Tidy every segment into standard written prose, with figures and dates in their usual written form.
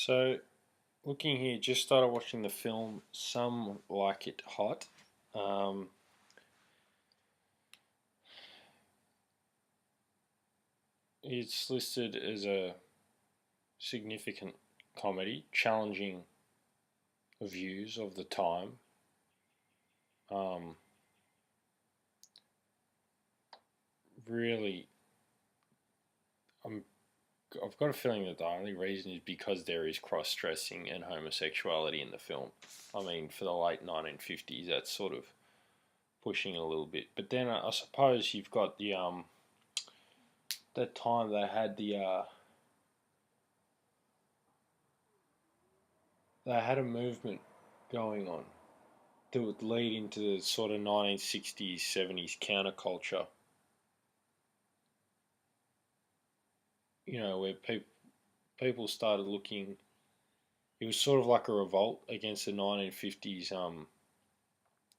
So, looking here, just started watching the film Some Like It Hot. Um, it's listed as a significant comedy, challenging views of the time. Um, really, I'm, I've got a feeling that the only reason is because there is cross dressing and homosexuality in the film. I mean, for the late 1950s, that's sort of pushing a little bit. But then I suppose you've got that time they had a movement going on that would lead into the sort of 1960s, 70s counterculture, where people started looking. It was sort of like a revolt against the 1950s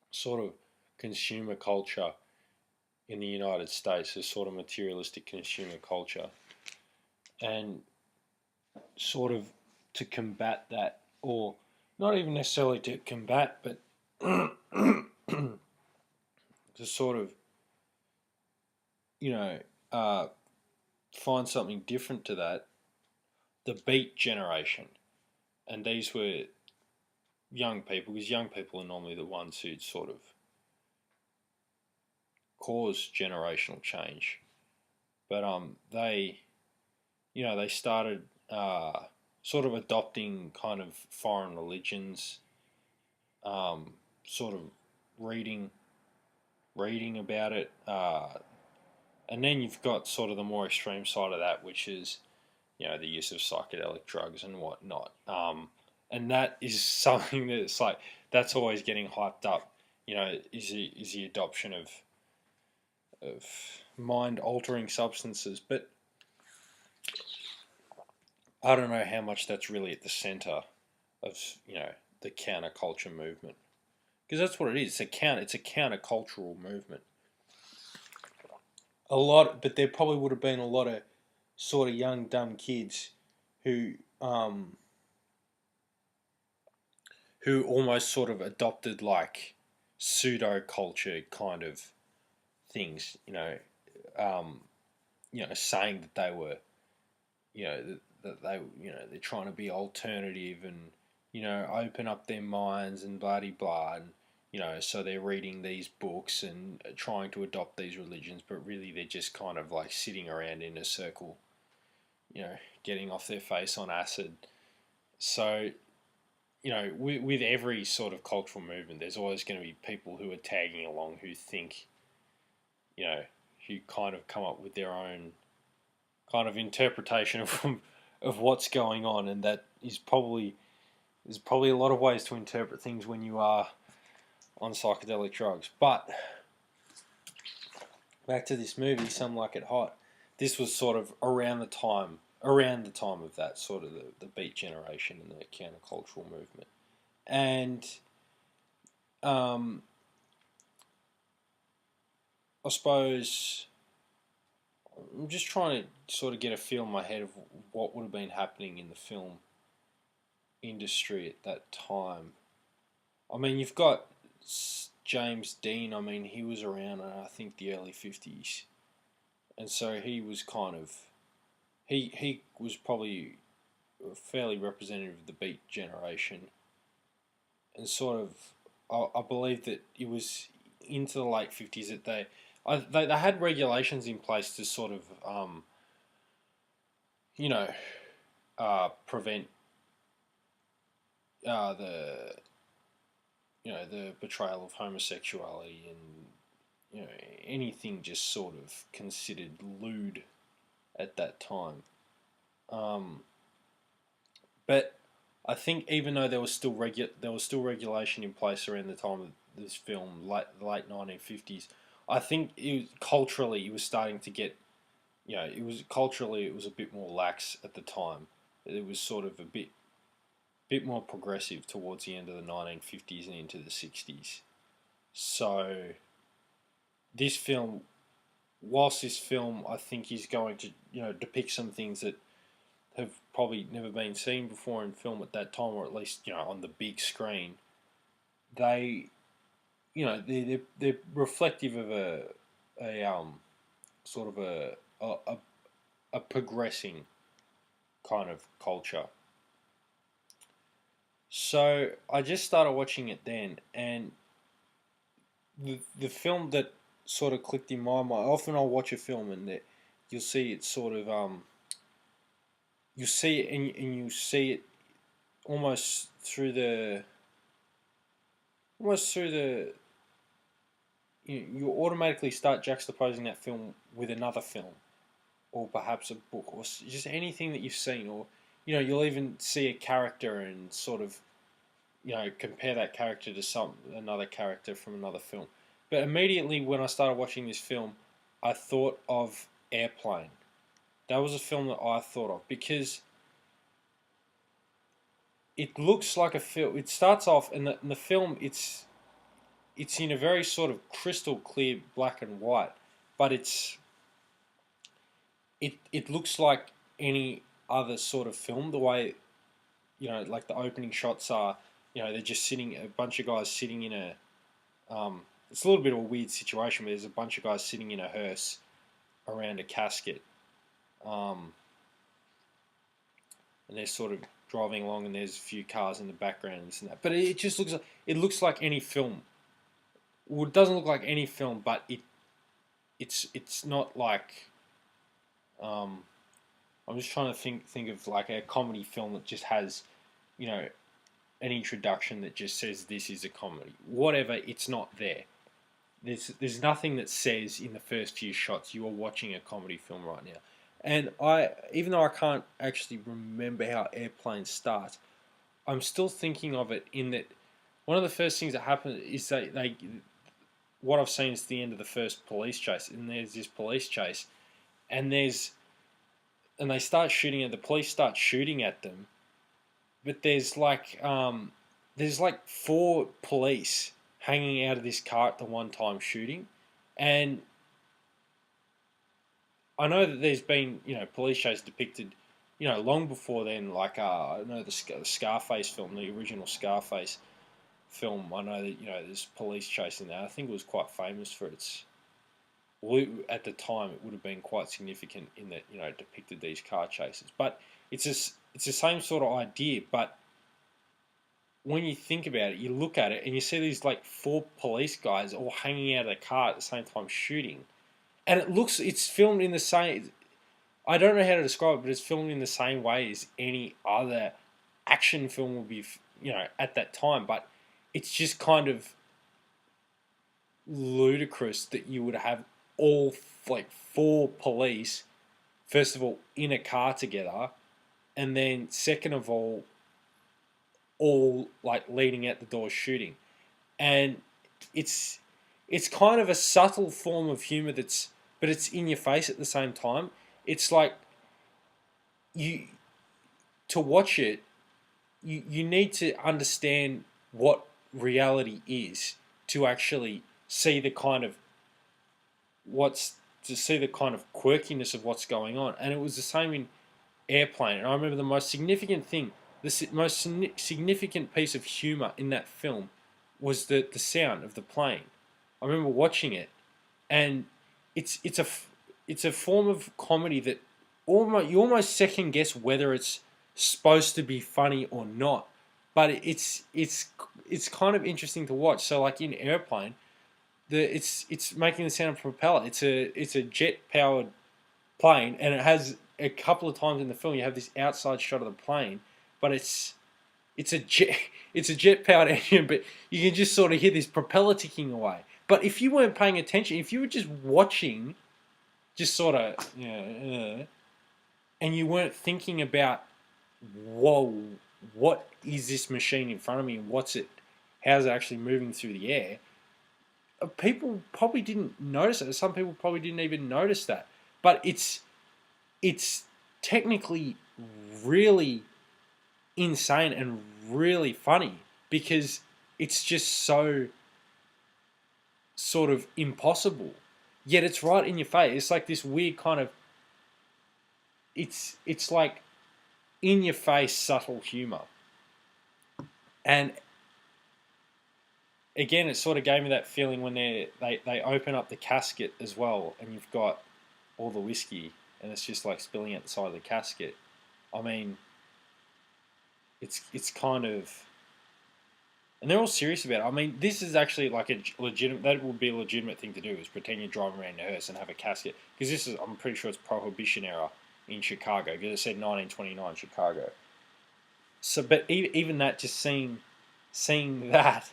sort of consumer culture in the United States, a sort of materialistic consumer culture. And sort of to combat that, or not even necessarily to combat, but to sort of, you know, uh, find something different to that, the Beat Generation. And these were young people, because young people are normally the ones who sort of cause generational change. But they started sort of adopting kind of foreign religions, sort of reading reading about it, and then you've got sort of the more extreme side of that, which is the use of psychedelic drugs and whatnot. And that is something that's like that's always getting hyped up. Is the adoption of mind altering substances, but I don't know how much that's really at the center of the counterculture movement, because that's what it is. It's a countercultural movement. A lot, but there probably would have been a lot of sort of young dumb kids who who almost sort of adopted like pseudo culture kind of things, um, saying that they were, that they, they're trying to be alternative and, open up their minds and blah de blah, and so they're reading these books and trying to adopt these religions, but really they're just kind of like sitting around in a circle, getting off their face on acid. So with every sort of cultural movement, there's always going to be people who are tagging along who think, you know, who kind of come up with their own kind of interpretation of what's going on, and that is probably there's probably a lot of ways to interpret things when you are on psychedelic drugs. But back to this movie, Some Like It Hot. This was sort of around the time of that sort of the Beat Generation and the countercultural movement, and um, I suppose I'm just trying to sort of get a feel in my head of what would have been happening in the film industry at that time. I mean, you've got James Dean. I mean, he was around, I think, the early 50s, and so he was kind of he was probably fairly representative of the Beat Generation, and sort of I believe that it was into the late 50s that they had regulations in place to sort of you know prevent the the betrayal of homosexuality and anything just sort of considered lewd at that time. Um, but I think even though there was still regulation in place around the time of this film, late 1950s, I think culturally it was starting to get it was culturally it was a bit more lax at the time. It was sort of a bit more progressive towards the end of the 1950s and into the 60s. So this film, whilst this film I think is going to depict some things that have probably never been seen before in film at that time, or at least on the big screen. They they're reflective of a sort of a progressing kind of culture. So I just started watching it then, and the film that sort of clicked in my mind. Often I'll watch a film and that you'll see it sort of you see it and you see it almost through the almost through the you automatically start juxtaposing that film with another film, or perhaps a book, or just anything that you've seen, or you'll even see a character and sort of compare that character to some another character from another film. But immediately when I started watching this film, I thought of Airplane. That was a film that I thought of because it looks like a film. It starts off in the film. It's in a very sort of crystal clear black and white, but it looks like any other sort of film. The way like the opening shots are, they're just sitting, a bunch of guys sitting in a. It's a little bit of a weird situation where there's a bunch of guys sitting in a hearse around a casket, and they're sort of driving along, and there's a few cars in the background and this and that. But it just looks like any film. Well, it doesn't look like any film, but it's not like. I'm just trying to think of like a comedy film that just has, an introduction that just says this is a comedy. Whatever, it's not there. There's nothing that says in the first few shots you are watching a comedy film right now. And even though I can't actually remember how Airplane starts, I'm still thinking of it in that one of the first things that happens is what I've seen is the end of the first police chase, and there's this police chase, and they start shooting at the police start shooting at them, but there's like four police hanging out of this car at the one time shooting, and I know that there's been police chase depicted long before then, like I know the Scarface film, the original Scarface film. I know that there's police chasing that. I think it was quite famous for its. Well, at the time, it would have been quite significant in that it depicted these car chases. But it's the same sort of idea. But when you think about it, you look at it and you see these like four police guys all hanging out of the car at the same time shooting, and it's filmed in the same. I don't know how to describe it, but it's filmed in the same way as any other action film would be, at that time. But it's just kind of ludicrous that you would have all like four police, first of all, in a car together, and then second of all like leading out the door shooting, and it's kind of a subtle form of humor but it's in your face at the same time. It's like you to watch it, you need to understand what reality is to actually see the kind of quirkiness of what's going on. And it was the same in Airplane. And I remember the most significant thing, most significant piece of humor in that film was the sound of the plane. I remember watching it, and it's a form of comedy that you almost second guess whether it's supposed to be funny or not. But it's kind of interesting to watch. So like in Airplane, it's making the sound of a propeller. It's a jet powered plane, and it has a couple of times in the film you have this outside shot of the plane, but it's a jet it's a jet powered engine, but you can just sort of hear this propeller ticking away. But if you weren't paying attention, if you were just watching, just sort of and you weren't thinking about, whoa, what is this machine in front of me, and how's it actually moving through the air? People probably didn't notice it. Some people probably didn't even notice that. But it's technically really insane and really funny because it's just so sort of impossible. Yet it's right in your face. It's like this weird kind of it's like in your face subtle humor. And again, it sort of gave me that feeling when they open up the casket as well, and you've got all the whiskey, and it's just like spilling out the side of the casket. I mean, it's kind of, and they're all serious about it. I mean, this is actually like a legitimate. That would be a legitimate thing to do, is pretend you're driving around in a hearse and have a casket, because this is, I'm pretty sure it's Prohibition era in Chicago, because it said 1929 Chicago. So, but even that, just seeing that,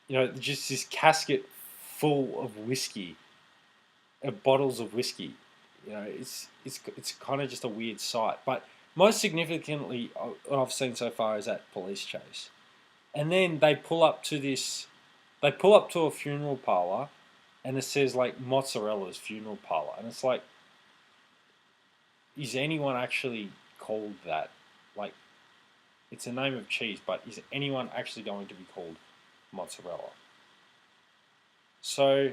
just this casket full of whiskey, bottles of whiskey, it's kind of just a weird sight. But most significantly, what I've seen so far is that police chase, and then they pull up to a funeral parlor, and it says like Mozzarella's funeral parlor, and it's like, is anyone actually called that? Like, it's a name of cheese, but is anyone actually going to be called mozzarella? So,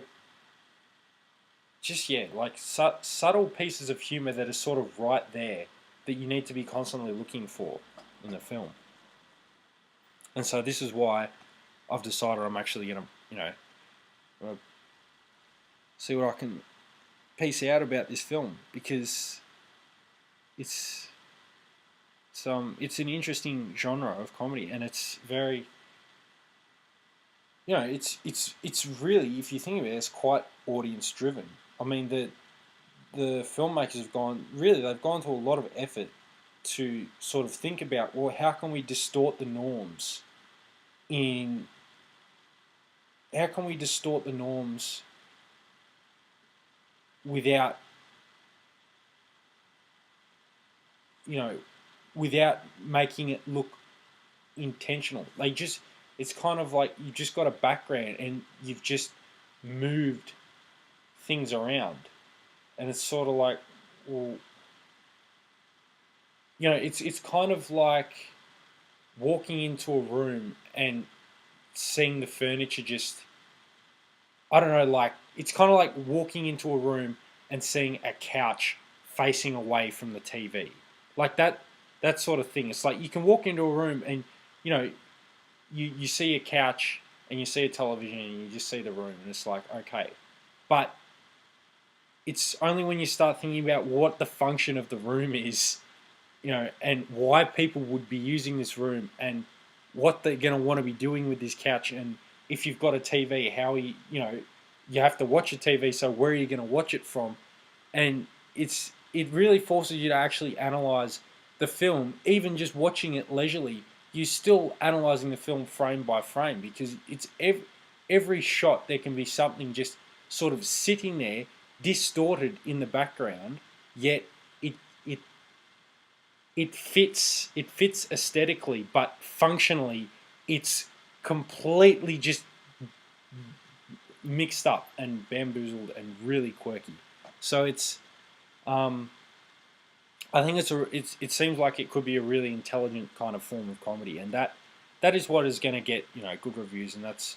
just, yeah, like subtle pieces of humor that are sort of right there that you need to be constantly looking for in the film. And so this is why I've decided I'm actually gonna, see what I can piece out about this film, because it's it's an interesting genre of comedy, and it's very, it's really, if you think of it, it's quite audience driven. I mean, the filmmakers have they've gone to a lot of effort to sort of think about, well, how can we distort the norms in how can we distort the norms without, you know without making it look intentional. It's kind of like you just got a background and you've just moved things around, and it's sort of like, well, it's kind of like walking into a room and seeing the furniture just, I don't know, like, it's kind of like walking into a room and seeing a couch facing away from the TV. Like that sort of thing. It's like you can walk into a room and, you know, you see a couch and you see a television and you just see the room, and it's like, okay. But it's only when you start thinking about what the function of the room is, and why people would be using this room, and what they're going to want to be doing with this couch, and if you've got a TV, how you have to watch a TV, so where are you going to watch it from? And it really forces you to actually analyze the film. Even just watching it leisurely, you're still analyzing the film frame by frame, because it's every shot there can be something just sort of sitting there, distorted in the background, yet it it it fits aesthetically, but functionally it's completely just mixed up and bamboozled and really quirky. So um, I think it seems like it could be a really intelligent kind of form of comedy, and that is what is going to get good reviews, and that's,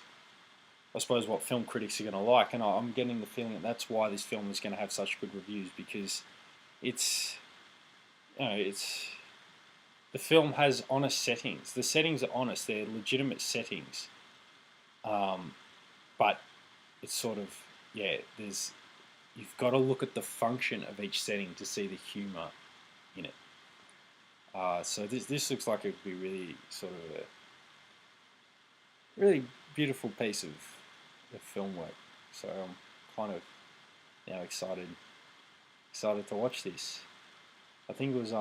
I suppose, what film critics are going to like. And I'm getting the feeling that that's why this film is going to have such good reviews, because it's it's the film has honest settings. The settings are honest; they're legitimate settings. Um, but it's sort of, yeah. You've got to look at the function of each setting to see the humor in it. So this looks like it would be really sort of a really beautiful piece of film work. So I'm kind of now excited to watch this. I think it was